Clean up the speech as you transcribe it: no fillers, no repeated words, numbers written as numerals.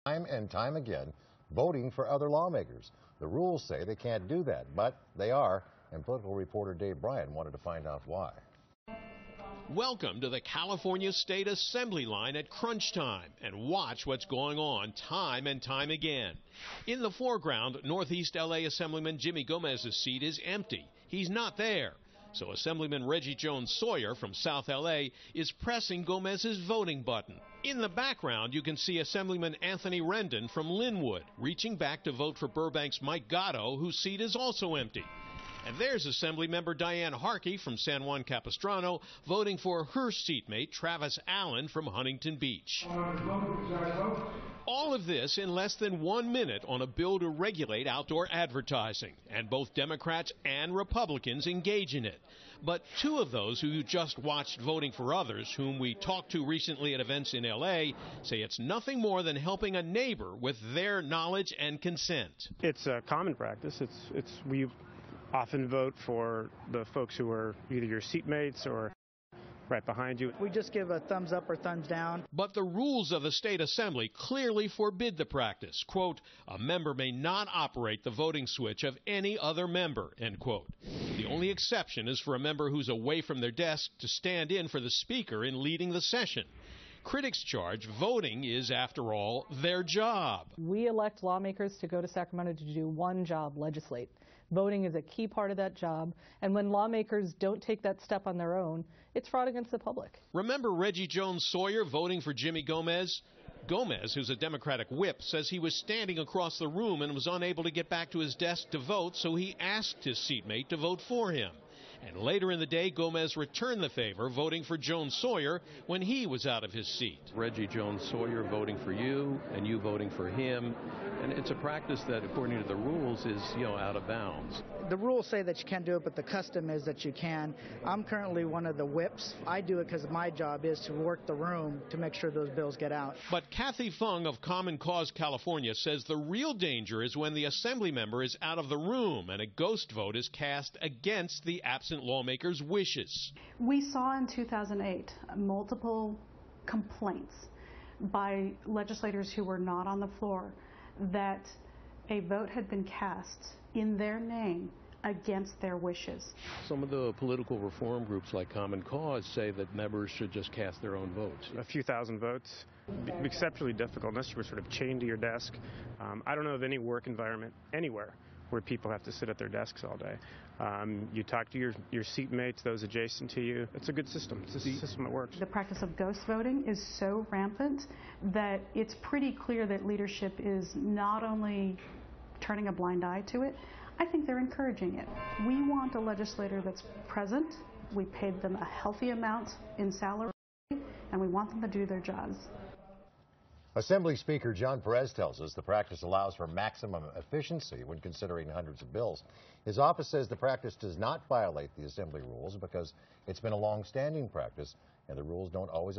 time and time again voting for other lawmakers. The rules say they can't do that, but they are, and political reporter Dave Bryan wanted to find out why. Welcome to the California State Assembly line at crunch time, and watch what's going on time and time again. In the foreground, Northeast LA Assemblyman Jimmy Gomez's seat is empty. He's not there. So Assemblyman Reggie Jones Sawyer from South LA is pressing Gomez's voting button. In the background, you can see Assemblyman Anthony Rendon from Lynwood reaching back to vote for Burbank's Mike Gatto, whose seat is also empty. And there's Assemblymember Diane Harkey from San Juan Capistrano voting for her seatmate Travis Allen from Huntington Beach. All of this in less than 1 minute on a bill to regulate outdoor advertising, and both Democrats and Republicans engage in it. But two of those who you just watched voting for others, whom we talked to recently at events in LA, say it's nothing more than helping a neighbor with their knowledge and consent. It's a common practice. We often vote for the folks who are either your seatmates or right behind you. We just give a thumbs up or thumbs down. But the rules of the state assembly clearly forbid the practice. Quote, a member may not operate the voting switch of any other member, end quote. The only exception is for a member who's away from their desk to stand in for the speaker in leading the session. Critics charge voting is, after all, their job. We elect lawmakers to go to Sacramento to do one job, legislate. Voting is a key part of that job, and when lawmakers don't take that step on their own, it's fraud against the public. Remember Reggie Jones Sawyer voting for Jimmy Gomez? Gomez, who's a Democratic whip, says he was standing across the room and was unable to get back to his desk to vote, so he asked his seatmate to vote for him. And later in the day, Gomez returned the favor, voting for Jones Sawyer when he was out of his seat. Reggie Jones Sawyer voting for you, and you voting for him. And it's a practice that, according to the rules, is, out of bounds. The rules say that you can't do it, but the custom is that you can. I'm currently one of the whips. I do it because my job is to work the room to make sure those bills get out. But Kathy Fung of Common Cause California says the real danger is when the assembly member is out of the room and a ghost vote is cast against the absent lawmaker's wishes. We saw in 2008 multiple complaints by legislators who were not on the floor that a vote had been cast in their name against their wishes. Some of the political reform groups like Common Cause say that members should just cast their own votes. A few thousand votes, exceptionally difficult unless you were sort of chained to your desk. I don't know of any work environment anywhere where people have to sit at their desks all day. You talk to your seatmates, those adjacent to you. It's a good system. It's a system that works. The practice of ghost voting is so rampant that it's pretty clear that leadership is not only turning a blind eye to it, I think they're encouraging it. We want a legislator that's present. We paid them a healthy amount in salary, and we want them to do their jobs. Assembly Speaker John Perez tells us the practice allows for maximum efficiency when considering hundreds of bills. His office says the practice does not violate the Assembly rules because it's been a long-standing practice and the rules don't always apply.